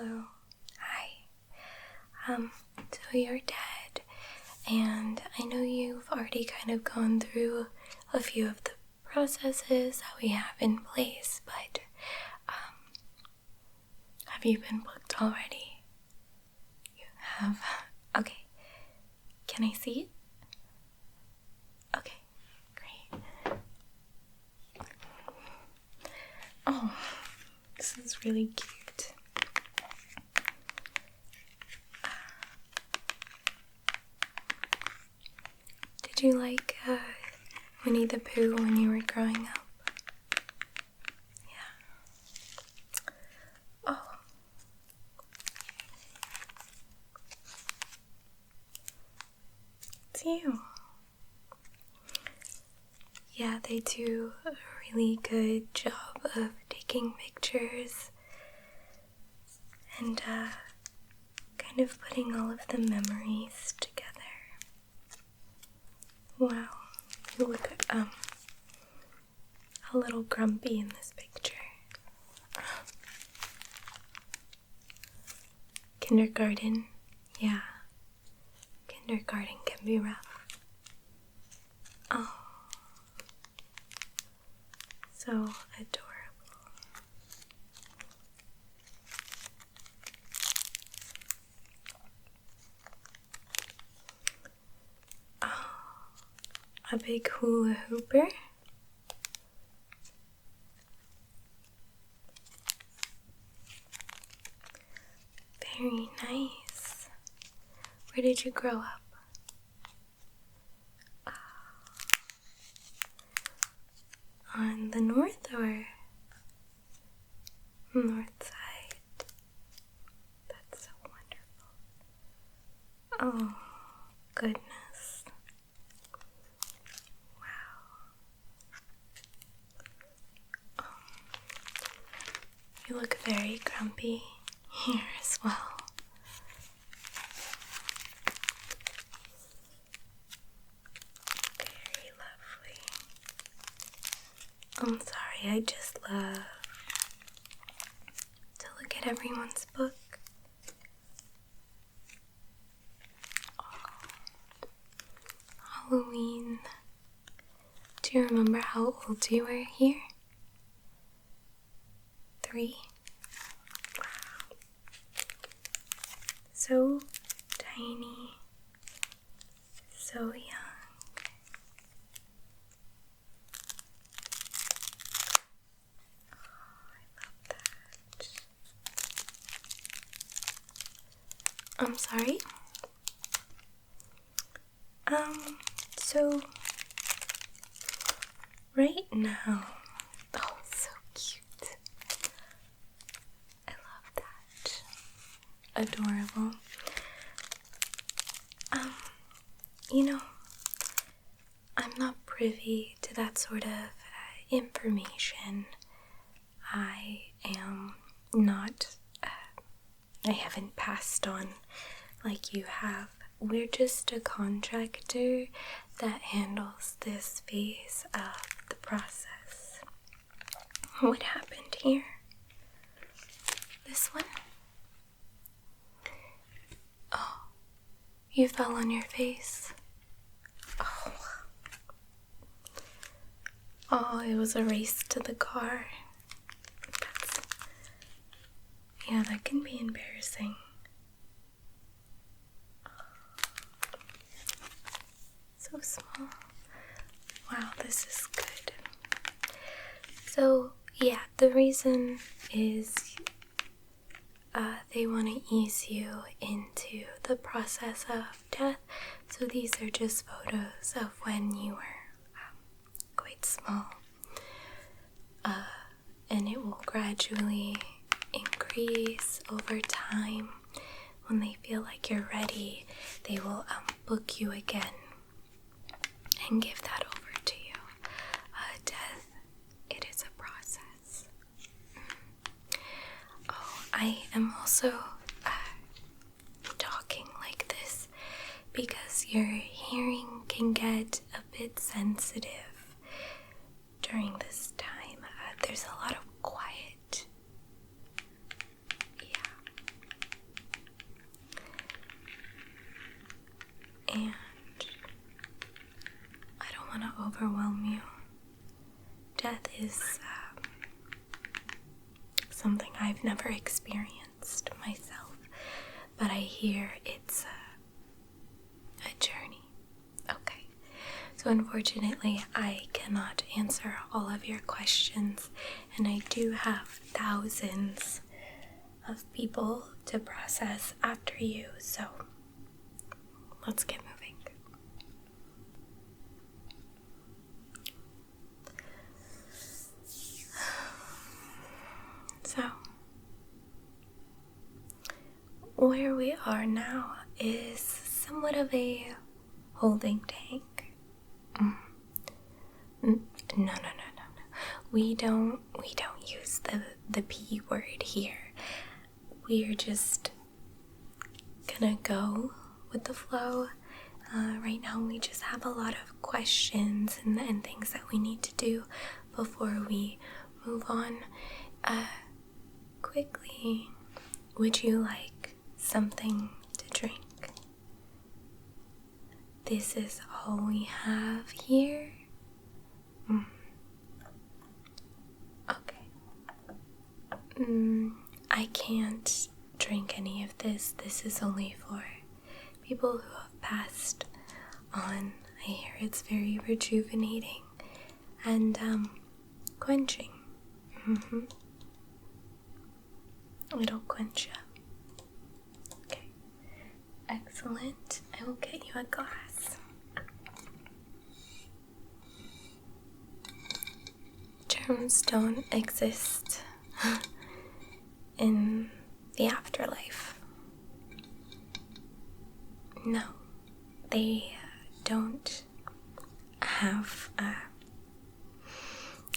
Hello. Hi. So you're dead, and I know you've already kind of gone through a few of the processes that we have in place, but, have you been booked already? You have? Okay. Can I see it? Okay, great. Oh, this is really cute. Did you like Winnie the Pooh when you were growing up? Yeah. Oh. It's you. Yeah, they do a really good job of taking pictures and kind of putting all of the memories together. Wow, you look a little grumpy in this picture. Kindergarten, yeah. Kindergarten can be rough. Oh, so adorable. Oh, a big hula hooper. Very nice. Where did you grow up? On the north or north side? That's so wonderful. Oh, goodness. Wow. You look very grumpy here as well. Very lovely. I'm sorry, I just love to look at everyone's book. Oh, Halloween. Do you remember how old you were here? 3? Wow. So tiny, so young. Oh, I love that. I'm sorry? So right now, oh, so cute. I love that. Adorable. You know, I'm not privy to that sort of information. I am not, I haven't passed on like you have. We're just a contractor that handles this phase of the process. What happened here? This one? Oh, you fell on your face. Oh, it was a race to the car. Yeah, that can be embarrassing. So small. Wow, this is good. So, yeah, the reason is they want to ease you into the process of death. So these are just photos of when you were quite small. And it will gradually increase over time. When they feel like you're ready, they will book you again and give that over to you. Death, it is a process. Oh, I am also talking like this because your hearing can get a bit sensitive during this time. There's a lot of quiet. Yeah. death is something I've never experienced myself, but I hear it's a journey. Okay, so unfortunately I cannot answer all of your questions, and I do have thousands of people to process after you, so let's get moving. So, where we are now is somewhat of a holding tank. No. We don't use the P word here. We're just gonna go with the flow. Right now we just have a lot of questions and things that we need to do before we move on. Quickly, would you like something to drink? This is all we have here. Okay. I can't drink any of this. This is only for people who have passed on. I hear it's very rejuvenating and quenching. It'll quench you. Okay. Excellent. I will get you a glass. Germs don't exist in the afterlife. No, they don't have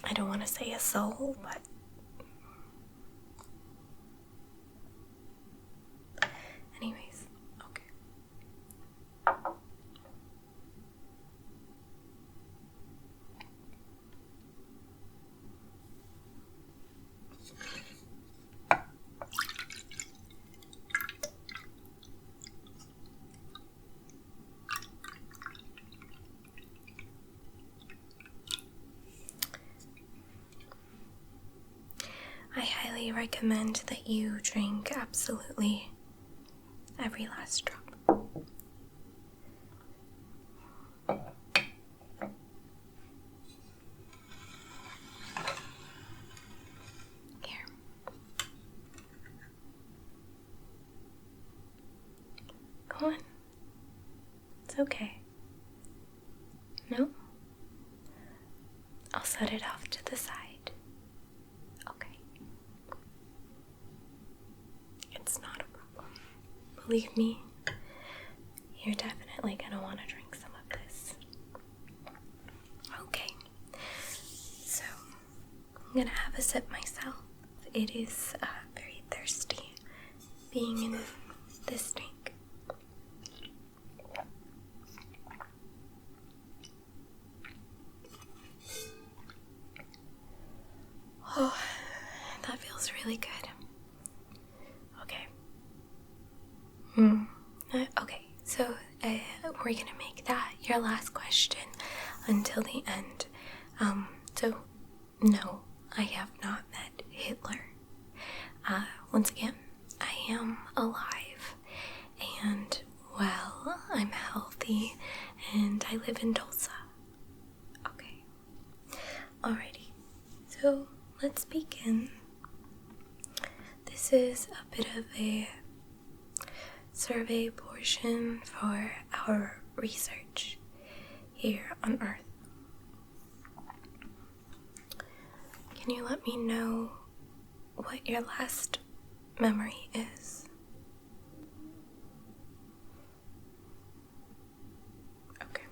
I don't want to say a soul, but anyways, okay. I highly recommend that you drink absolutely every last drop. Here. Go on. It's okay. No? I'll set it off to the side. Okay. It's not a problem. Believe me, you're definitely gonna want to drink some of this. Okay. So, I'm gonna have a sip myself. It is very thirsty being in this tank. Oh, that feels really good. Okay. Okay, so we're gonna make that your last question until the end. So, no, I have not met Hitler. Once again, I am alive, and, well, I'm healthy, and I live in Tulsa. Okay. Alrighty, so let's begin. This is a bit of a survey portion for our research here on Earth. Can you let me know what your last memory is? Okay.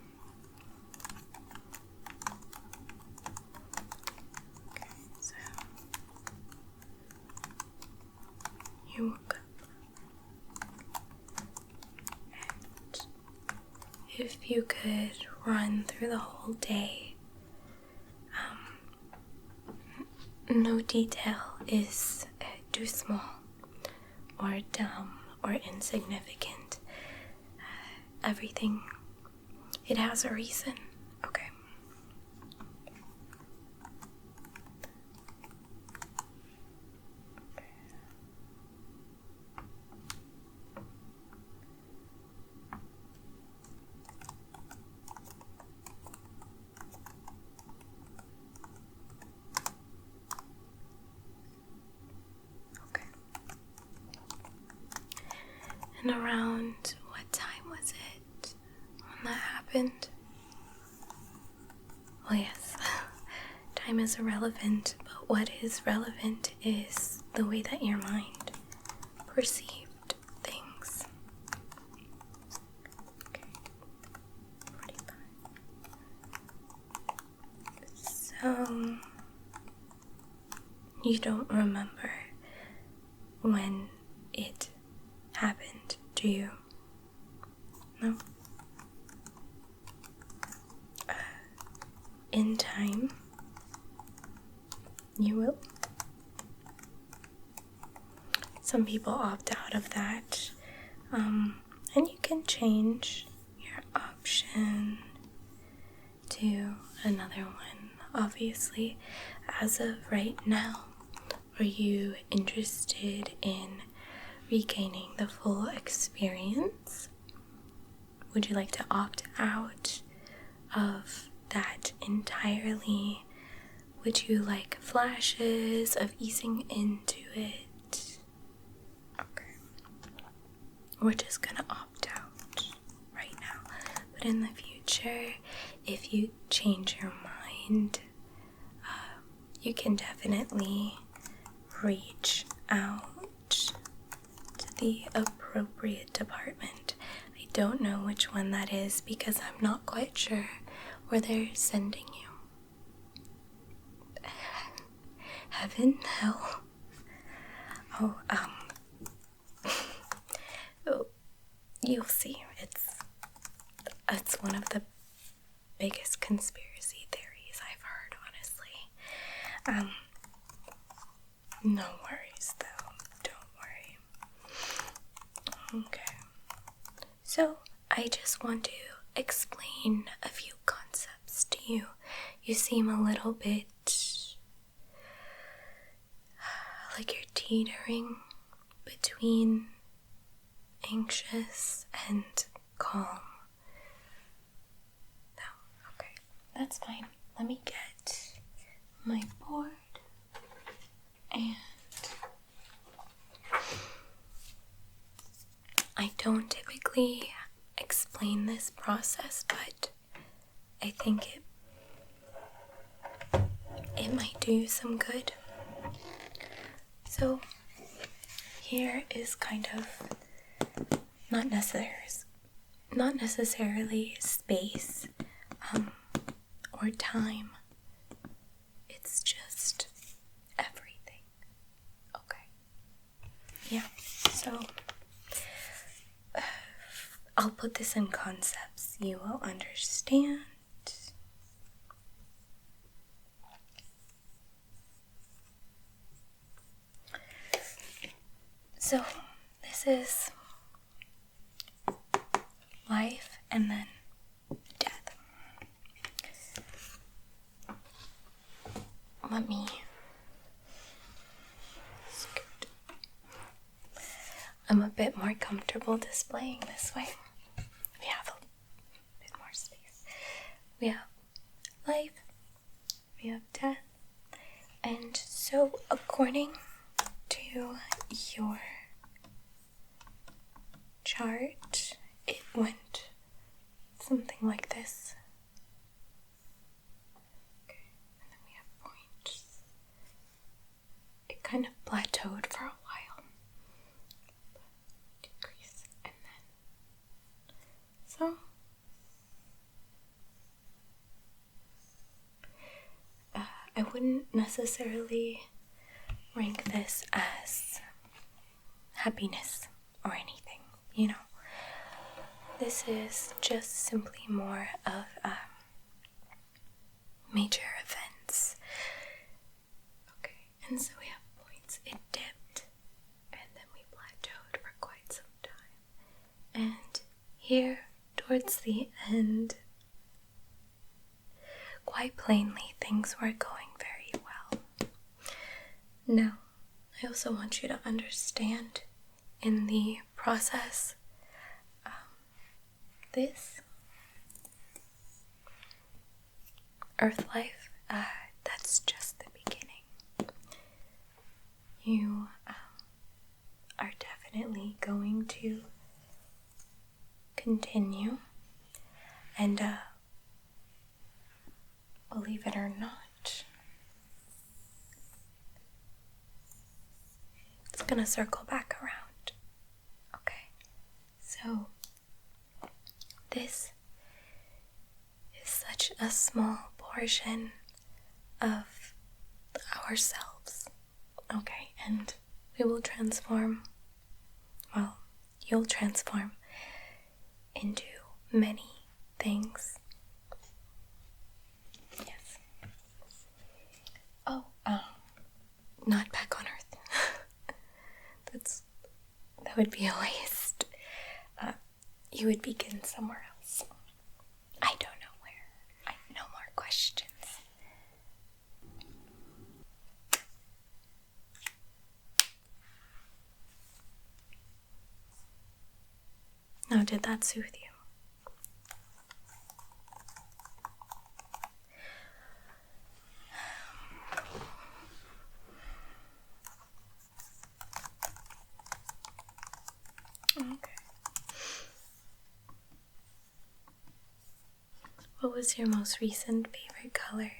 Okay, so you woke up. And if you could run through the whole day, no detail is too small or dumb or insignificant. Everything, it has a reason. Okay. And around what time was it when that happened? Well, yes, time is irrelevant, but what is relevant is the way that your mind perceived things. Okay, 45. So, you don't remember when it happened, do you? No? In time, you will. Some people opt out of that, and you can change your option to another one, obviously. As of right now, are you interested in regaining the full experience? Would you like to opt out of that entirely? Would you like flashes of easing into it? Okay. We're just gonna opt out right now. But in the future, if you change your mind, you can definitely reach out to the appropriate department. I don't know which one that is because I'm not quite sure where they're sending you. Heaven? Hell? Oh, oh, you'll see. It's one of the biggest conspiracy theories I've heard, honestly. No worries, though. Don't worry. Okay. So, I just want to explain a few concepts to you. You seem a little bit like you're teetering between anxious and calm. No, okay, that's fine. Let me get my board and I don't typically explain this process, but I think it might do you some good. So here is kind of not necessarily space or time. It's just everything. Okay. Yeah. So I'll put this in concepts you will understand. So, this is life and then death. Let me scoot. I'm a bit more comfortable displaying this way. We have a bit more space. We have life, we have death, and so according to your chart, it went something like this. Okay, and then we have points. It kind of plateaued for a while. Decrease, and then so. I wouldn't necessarily rank this as happiness or anything, you know. This is just simply more of major events. Okay, and so we have points. It dipped, and then we plateaued for quite some time. And here, towards the end, quite plainly, things were going very well. Now, I also want you to understand in the process, this Earth life, that's just the beginning. You are definitely going to continue. And, believe it or not, it's gonna circle back around. Okay, so this is such a small portion of ourselves. Okay, and we will transform, well, you'll transform into many things. Yes. Oh, not back on Earth. That would be a waste. You would begin somewhere else. I don't know where. No more questions. Now, did that soothe you? Okay. What was your most recent favorite color?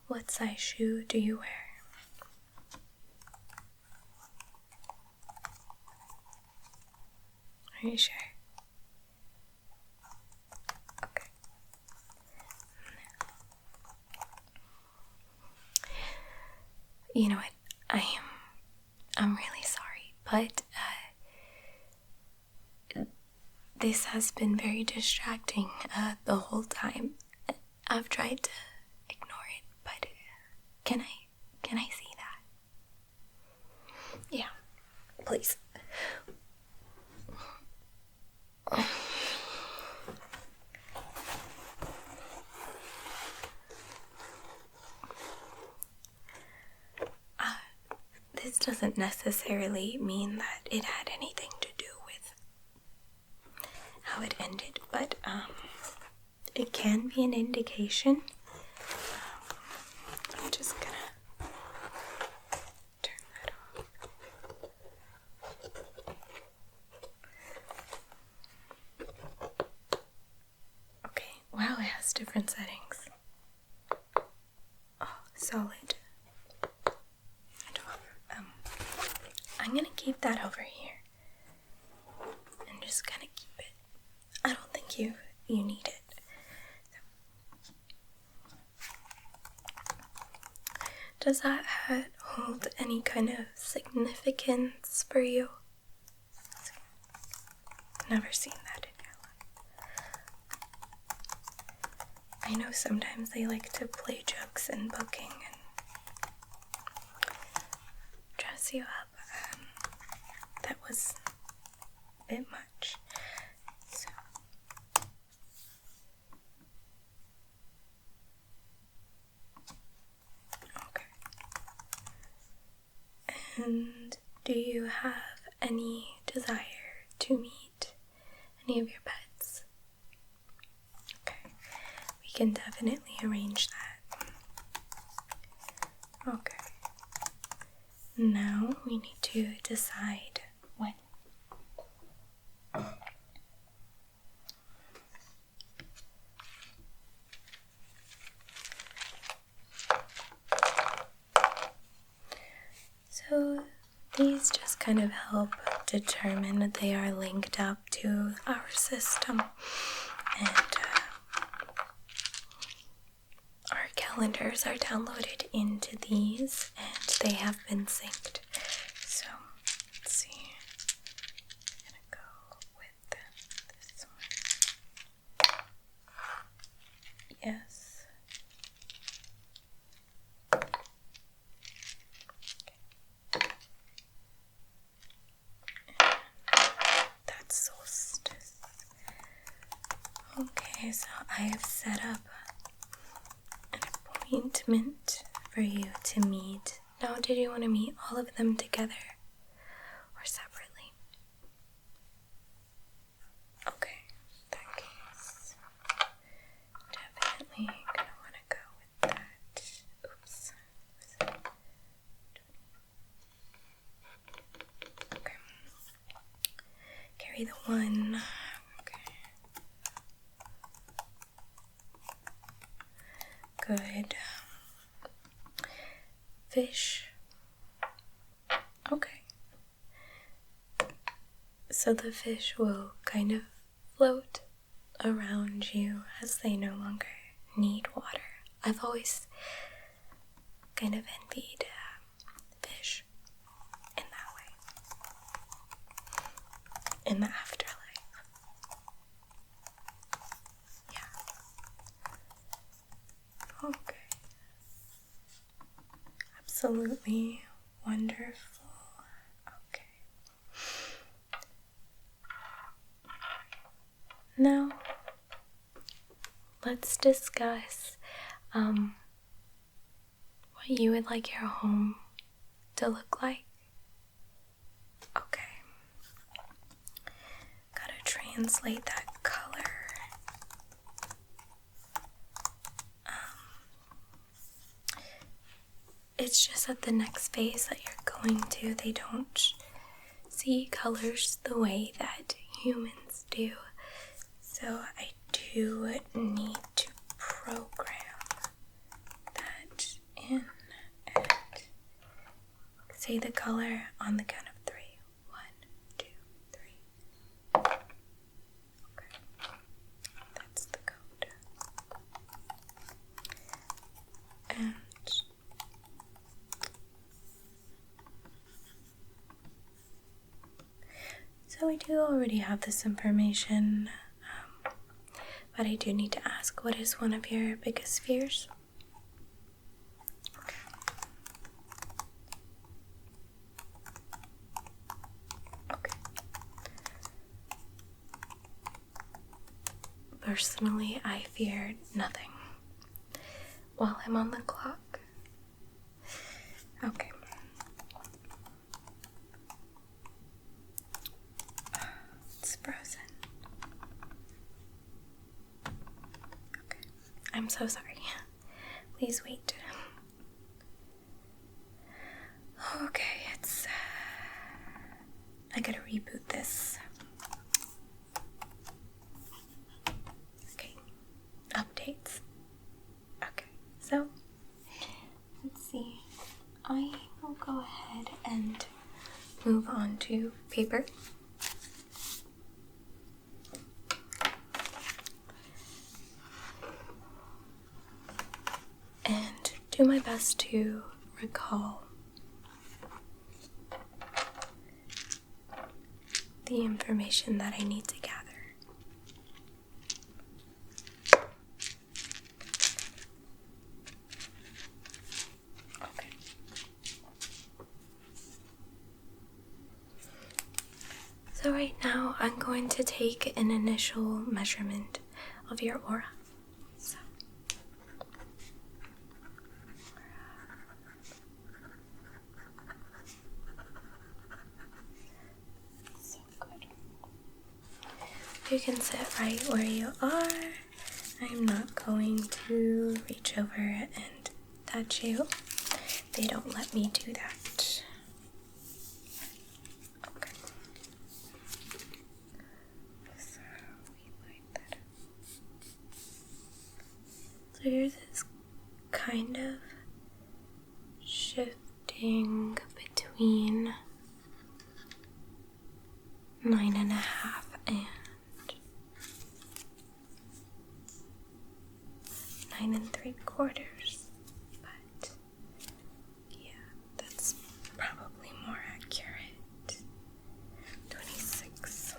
What size shoe do you wear? Are you sure? Okay. You know what? I'm really sorry, but this has been very distracting the whole time. I've tried to ignore it, but can I see that? Yeah, please. This doesn't necessarily mean that it had anything to do with how it ended, but it can be an indication. I'm just gonna turn that off. Okay, wow, it has different settings. Oh, solid. I'm gonna keep that over here. I'm just gonna keep it. I don't think you need it. Does that hat hold any kind of significance for you? Never seen that in your life. I know sometimes they like to play jokes in booking and dress you up. That was a bit much. So. Okay. And do you have any desire to meet any of your pets? Okay. We can definitely arrange that. Okay. Now we need to decide when. So these just kind of help determine that they are linked up to our system, and our calendars are downloaded into these, and they have been synced. So let's see. I'm gonna go with this one. Yes. Okay, so I have set up an appointment for you to meet. Now, did you want to meet all of them together or separately? Okay, in that case, definitely gonna want to go with that. Oops. Okay. 3, the 1. Okay. Good. Fish. Okay. So the fish will kind of float around you as they no longer need water. I've always kind of envied fish in that way, in the afterlife. Yeah. Okay. Absolutely wonderful. Okay. Now, let's discuss what you would like your home to look like. Okay. Gotta translate that color. It's just at the next phase that you're going to, they don't see colors the way that humans do. So I do need to program that in and say the color on the count of 3. 1, 2, 3. Okay. That's the code. And so we do already have this information, but I do need to ask, what is one of your biggest fears? Okay. Okay. Personally, I fear nothing while I'm on the clock. Okay. It's frozen. Okay. I'm so sorry. Please wait. Okay, I gotta reboot this. Okay. Updates. Okay, so let's see. I will go ahead and move on to paper. And do my best to recall the information that I need to gather. Okay. So right now I'm going to take an initial measurement of your aura. You can sit right where you are. I'm not going to reach over and touch you. They don't let me do that. Okay. So we light that up. So yours is kind of shifting between 9.5 and 9 3/4, but yeah, that's probably more accurate. 26.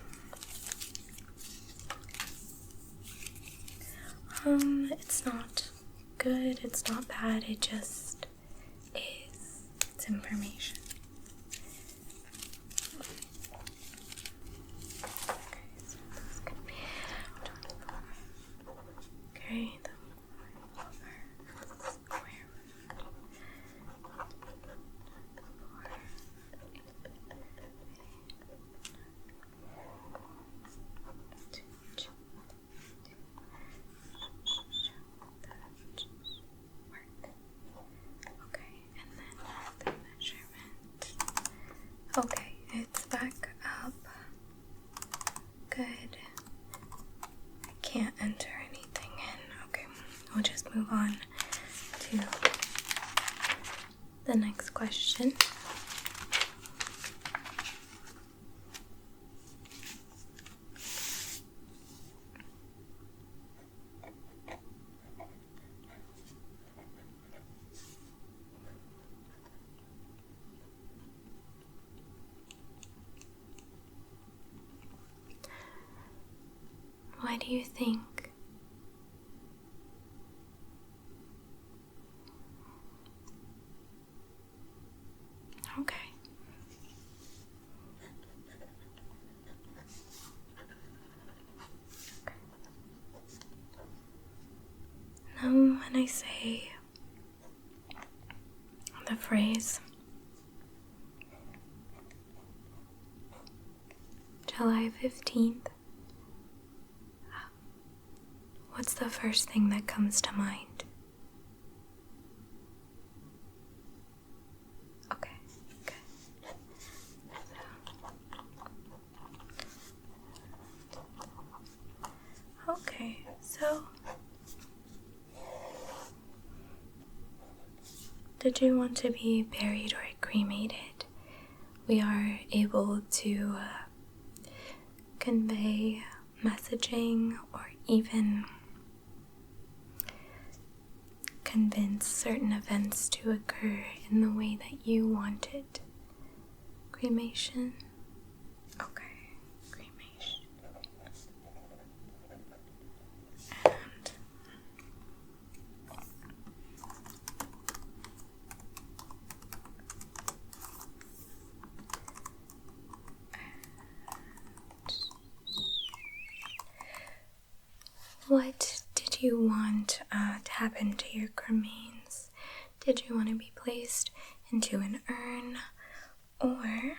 It's not good, it's not bad, it just is. It's information. Okay, so this could be 24. Okay, okay, it's back up. we'll just move on to the next question. Why do you think okay. Now, when I say the phrase July 15th, what's the first thing that comes to mind? Okay. So did you want to be buried or cremated? We are able to convey messaging or even convince certain events to occur in the way that you want it. Cremation? Okay, cremation. What did you want to happen to your remains? Did you want to be placed into an urn or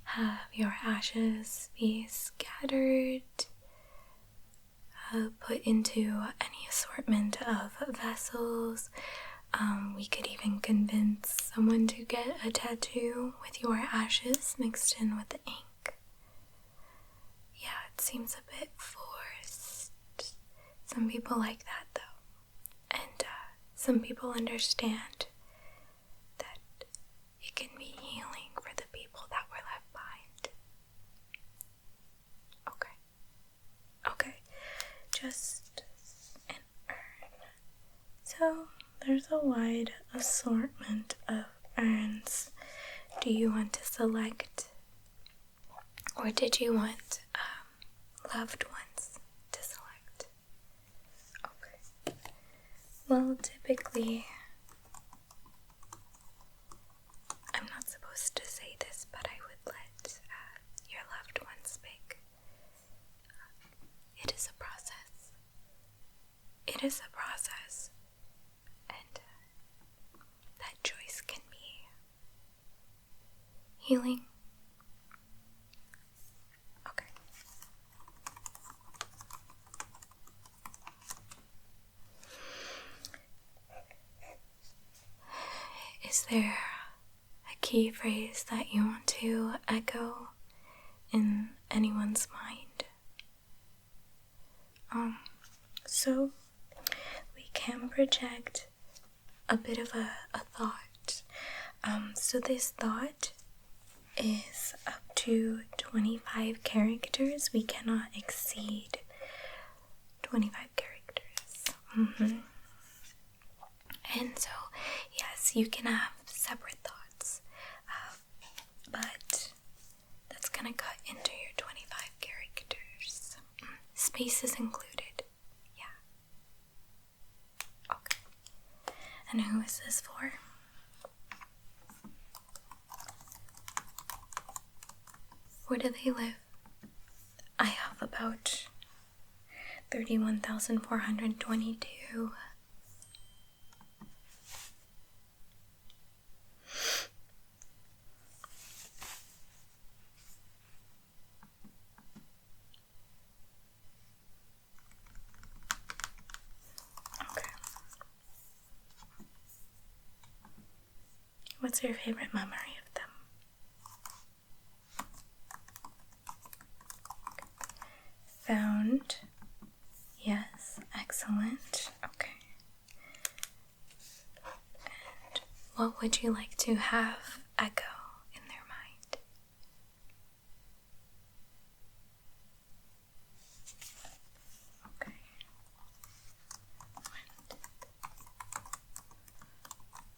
have your ashes be scattered, put into any assortment of vessels? We could even convince someone to get a tattoo with your ashes mixed in with the ink. Yeah, it seems a bit forced. Some people like that though. And some people understand that it can be healing for the people that were left behind. Okay. Just an urn. So there's a wide assortment of urns. Do you want to select, or did you want loved ones to select? Okay. Well, typically, I'm not supposed to say this, but I would let your loved ones pick. It is a process. And that choice can be healing. Okay. Is there a key phrase that you want to echo in anyone's mind? So we can project a bit of a thought. So this thought is up to 25 characters. We cannot exceed 25 characters. And so, yes, you can have separate thoughts, but that's gonna cut into your 25 characters. Space is included. Yeah. Okay. And who is this for? Where do they live? I have about 31,422. Okay. What's your favorite memory of them? Found Excellent. Okay. And what would you like to have echo in their mind? Okay.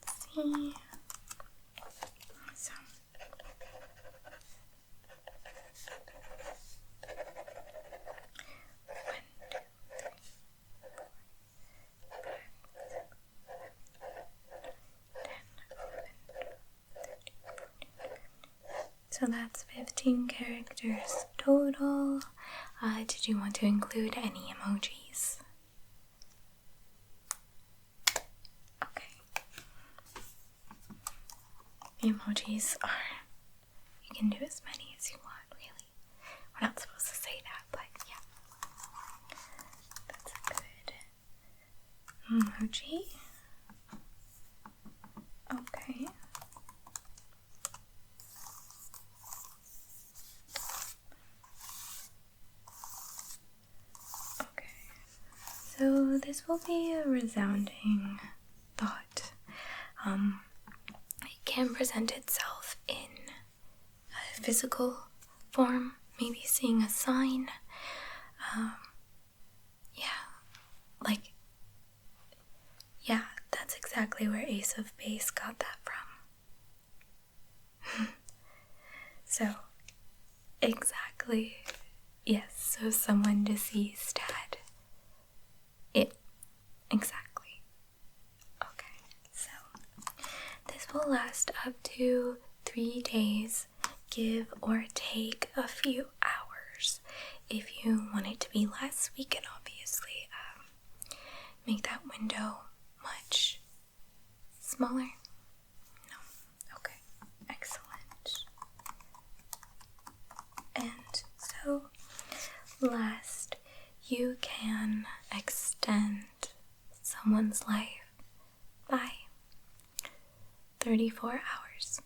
Let's see. Awesome. So that's 15 characters total. Did you want to include any emojis? Okay. The emojis are, you can do as many as you want, really. We're not supposed to say that, but yeah. That's a good emoji. Okay. So this will be a resounding thought. It can present itself in a physical form, maybe seeing a sign. That's exactly where Ace of Base got that from. So, exactly. Yes, so someone deceased had it. Exactly. Okay, so this will last up to 3 days, give or take a few hours. If you want it to be less, we can obviously make that window much smaller. No. Okay, excellent. And so, last, you can extend someone's life by 34 hours.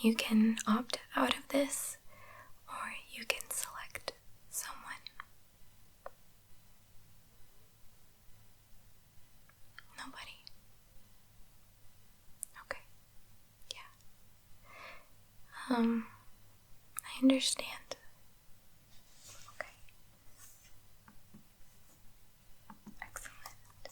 You can opt out of this, or you can select someone. Nobody. Okay. Yeah. I understand. Okay. Excellent.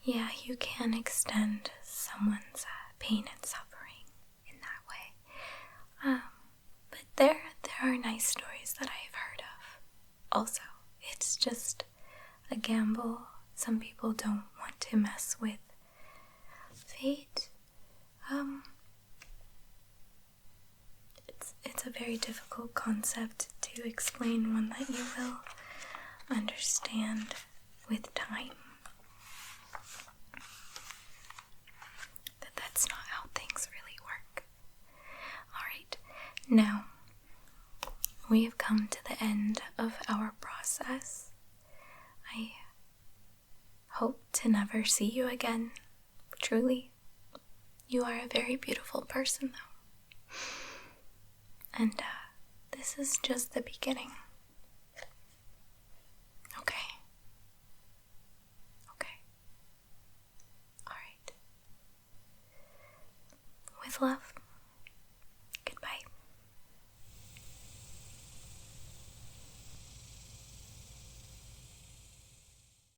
Yeah, you can extend someone's pain and suffering in that way. But there are nice stories that I've heard of. Also, it's just a gamble. Some people don't want to mess with fate. It's a very difficult concept to explain, one that you will understand with time. That's not how things really work. Alright, now we have come to the end of our process. I hope to never see you again. Truly, you are a very beautiful person, though. And this is just the beginning.